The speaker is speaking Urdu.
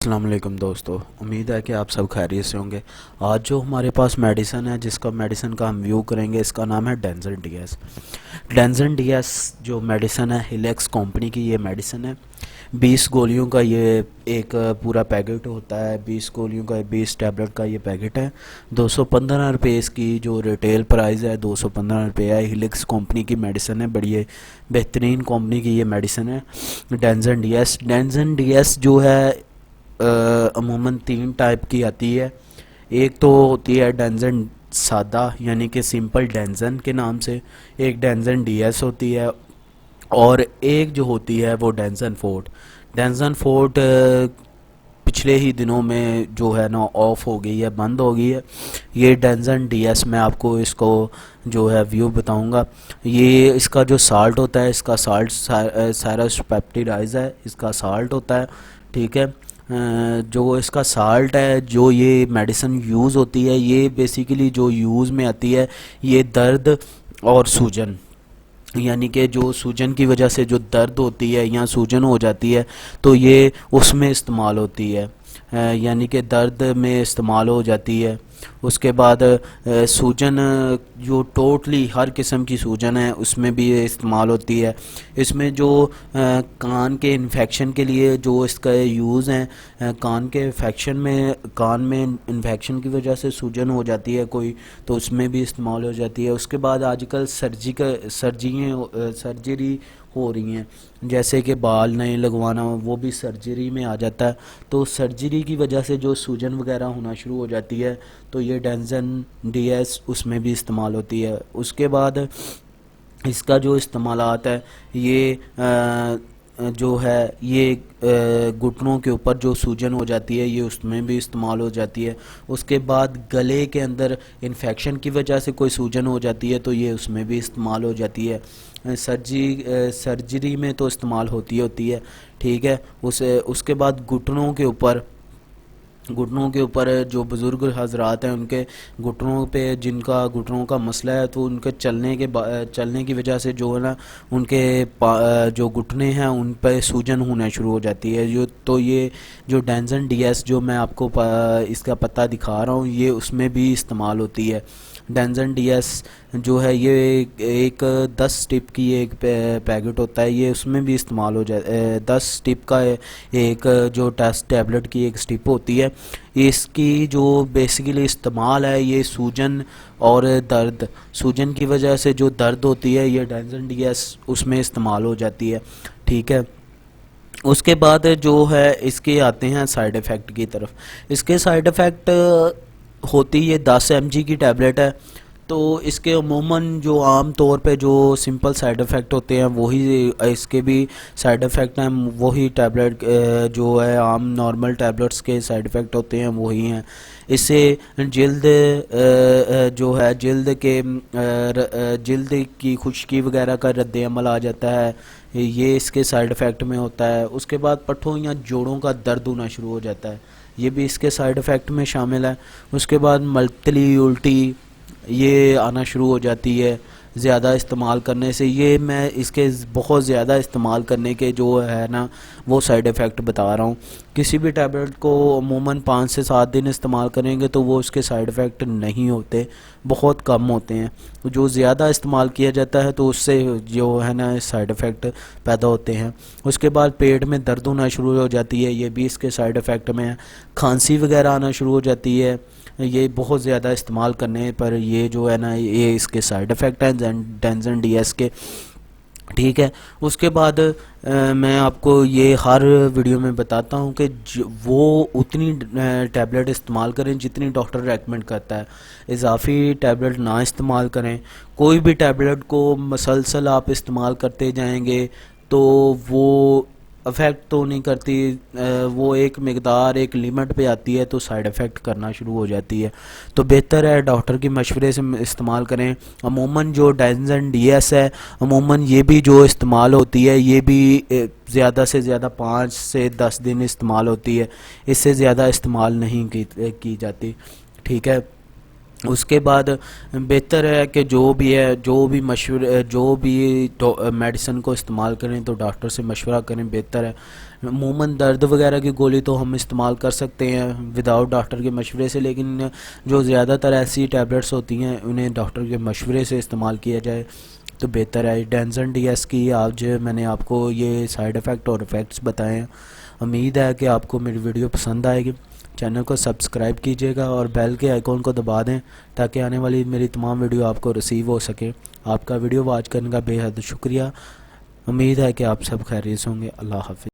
السلام علیکم دوستو، امید ہے کہ آپ سب خیریت سے ہوں گے۔ آج جو ہمارے پاس میڈیسن ہے، جس کا میڈیسن کا ہم ویو کریں گے، اس کا نام ہے ڈینزن ڈی ایس۔ ڈینزن ڈی ایس جو میڈیسن ہے، ہیلیکس کمپنی کی یہ میڈیسن ہے۔ 20 گولیوں کا یہ ایک پورا پیکٹ ہوتا ہے، 20 گولیوں کا 20 ٹیبلٹ کا یہ پیکٹ ہے۔ 215 روپے اس کی جو ریٹیل پرائز ہے، 215 روپے ہے۔ ہیلیکس کمپنی کی میڈیسن ہے، بڑی بہترین کمپنی کی یہ میڈیسن ہے ڈینزن ڈی ایس۔ ڈینزن ڈی ایس جو ہے عموماً 3 ٹائپ کی آتی ہے۔ ایک تو ہوتی ہے ڈینزن سادہ، یعنی کہ سمپل ڈینزن کے نام سے، ایک ڈینزن ڈی ایس ہوتی ہے، اور ایک جو ہوتی ہے وہ ڈینزن فورٹ۔ ڈینزن فورٹ پچھلے ہی دنوں میں جو ہے نا آف ہو گئی ہے، بند ہو گئی ہے۔ یہ ڈینزن ڈی ایس میں آپ کو اس کو جو ہے ویو بتاؤں گا۔ یہ اس کا جو سالٹ ہوتا ہے، اس کا سالٹ سائرس پیپٹیڈائز ہے، اس کا سالٹ ہوتا ہے، ٹھیک ہے۔ جو اس کا سالٹ ہے، جو یہ میڈیسن یوز ہوتی ہے، یہ بیسیکلی جو یوز میں آتی ہے، یہ درد اور سوجن، یعنی کہ جو سوجن کی وجہ سے جو درد ہوتی ہے یا سوجن ہو جاتی ہے تو یہ اس میں استعمال ہوتی ہے، یعنی کہ درد میں استعمال ہو جاتی ہے۔ اس کے بعد سوجن جو ٹوٹلی ہر قسم کی سوجن ہے، اس میں بھی یہ استعمال ہوتی ہے۔ اس میں جو کان کے انفیکشن کے لیے جو اس کا یوز ہیں، کان کے انفیکشن میں، کان میں انفیکشن کی وجہ سے سوجن ہو جاتی ہے کوئی، تو اس میں بھی استعمال ہو جاتی ہے۔ اس کے بعد آج کل سرجری ہو رہی ہیں، جیسے کہ بال نہیں لگوانا، وہ بھی سرجری میں آ جاتا ہے۔ تو سرجری کی وجہ سے جو سوجن وغیرہ ہونا شروع ہو جاتی ہے تو یہ ڈینزن ڈی ایس اس میں بھی استعمال ہوتی ہے۔ اس کے بعد اس کا جو استعمالات ہے، یہ جو ہے یہ گھٹنوں کے اوپر جو سوجن ہو جاتی ہے، یہ اس میں بھی استعمال ہو جاتی ہے۔ اس کے بعد گلے کے اندر انفیکشن کی وجہ سے کوئی سوجن ہو جاتی ہے تو یہ اس میں بھی استعمال ہو جاتی ہے۔ سرجری میں تو استعمال ہوتی ہے، ٹھیک ہے۔ اس کے بعد گھٹنوں کے اوپر جو بزرگ حضرات ہیں، ان کے گھٹنوں پہ جن کا گھٹنوں کا مسئلہ ہے، تو ان کے چلنے کی وجہ سے جو ہے نا، ان کے جو گھٹنے ہیں ان پہ سوجن ہونا شروع ہو جاتی ہے۔ تو یہ جو ڈینزن ڈی ایس جو میں آپ کو اس کا پتہ دکھا رہا ہوں، یہ اس میں بھی استعمال ہوتی ہے۔ ڈینزن ڈی ایس جو ہے یہ ایک 10 سٹپ کی ایک پیکٹ ہوتا ہے، یہ اس میں بھی استعمال ہو جاتا ہے۔ 10 سٹپ کا ایک جو ٹیبلٹ کی ایک سٹپ ہوتی ہے، اس کی جو بیسیکلی استعمال ہے، یہ سوجن اور درد، سوجن کی وجہ سے جو درد ہوتی ہے، یہ ڈینزن ڈی ایس اس میں استعمال ہو جاتی ہے، ٹھیک ہے۔ اس کے بعد جو ہے اس کے آتے ہیں سائیڈ ایفیکٹ کی طرف۔ اس کے سائیڈ ایفیکٹ ہوتی یہ 10 mg کی ٹیبلٹ ہے، تو اس کے عموماً جو عام طور پہ جو سمپل سائیڈ ایفیکٹ ہوتے ہیں وہی اس کے بھی سائیڈ ایفیکٹ ہیں، وہی ٹیبلٹ جو ہے عام نارمل ٹیبلٹس کے سائیڈ ایفیکٹ ہوتے ہیں وہی ہیں۔ اس سے جلد جو ہے جلد کی خشکی وغیرہ کا رد عمل آ جاتا ہے، یہ اس کے سائیڈ ایفیکٹ میں ہوتا ہے۔ اس کے بعد پٹھوں یا جوڑوں کا درد ہونا شروع ہو جاتا ہے، یہ بھی اس کے سائیڈ ایفیکٹ میں شامل ہے۔ اس کے بعد ملتلی الٹی یہ آنا شروع ہو جاتی ہے زیادہ استعمال کرنے سے۔ یہ میں اس کے بہت زیادہ استعمال کرنے کے جو ہے نا وہ سائیڈ ایفیکٹ بتا رہا ہوں۔ کسی بھی ٹیبلٹ کو عموماً 5 سے 7 دن استعمال کریں گے تو وہ اس کے سائیڈ ایفیکٹ نہیں ہوتے، بہت کم ہوتے ہیں۔ جو زیادہ استعمال کیا جاتا ہے تو اس سے جو ہے نا سائیڈ ایفیکٹ پیدا ہوتے ہیں۔ اس کے بعد پیٹ میں درد ہونا شروع ہو جاتی ہے، یہ بھی اس کے سائیڈ ایفیکٹ میں ہے۔ کھانسی وغیرہ آنا شروع ہو جاتی ہے، یہ بہت زیادہ استعمال کرنے پر یہ جو ہے نا یہ اس کے سائیڈ ایفیکٹ ہیں ڈینزن ڈی ایس کے، ٹھیک ہے۔ اس کے بعد میں آپ کو یہ ہر ویڈیو میں بتاتا ہوں کہ وہ اتنی ٹیبلٹ استعمال کریں جتنی ڈاکٹر ریکمنڈ کرتا ہے، اضافی ٹیبلٹ نہ استعمال کریں۔ کوئی بھی ٹیبلٹ کو مسلسل آپ استعمال کرتے جائیں گے تو وہ افیکٹ تو نہیں کرتی، وہ ایک مقدار ایک لیمٹ پہ آتی ہے تو سائیڈ ایفیکٹ کرنا شروع ہو جاتی ہے۔ تو بہتر ہے ڈاکٹر کی مشورے سے استعمال کریں۔ عموماً جو ڈینزن ڈی ایس ہے، عموماً یہ بھی جو استعمال ہوتی ہے، یہ بھی زیادہ سے زیادہ 5 سے 10 دن استعمال ہوتی ہے، اس سے زیادہ استعمال نہیں کی جاتی، ٹھیک ہے۔ اس کے بعد بہتر ہے کہ جو بھی مشورے جو بھی میڈیسن کو استعمال کریں تو ڈاکٹر سے مشورہ کریں، بہتر ہے۔ عموماً درد وغیرہ کی گولی تو ہم استعمال کر سکتے ہیں وداؤٹ ڈاکٹر کے مشورے سے، لیکن جو زیادہ تر ایسی ٹیبلٹس ہوتی ہیں انہیں ڈاکٹر کے مشورے سے استعمال کیا جائے تو بہتر ہے۔ ڈینزن ڈی ایس کی آج میں نے آپ کو یہ سائیڈ ایفیکٹ اور ایفیکٹس بتائے ہیں۔ امید ہے کہ آپ کو میری ویڈیو پسند آئے گی۔ چینل کو سبسکرائب کیجیے گا اور بیل کے آئیکن کو دبا دیں تاکہ آنے والی میری تمام ویڈیو آپ کو ریسیو ہو سکے۔ آپ کا ویڈیو واچ کرنے کا بے حد شکریہ۔ امید ہے کہ آپ سب خیریت سے ہوں گے۔ اللہ حافظ۔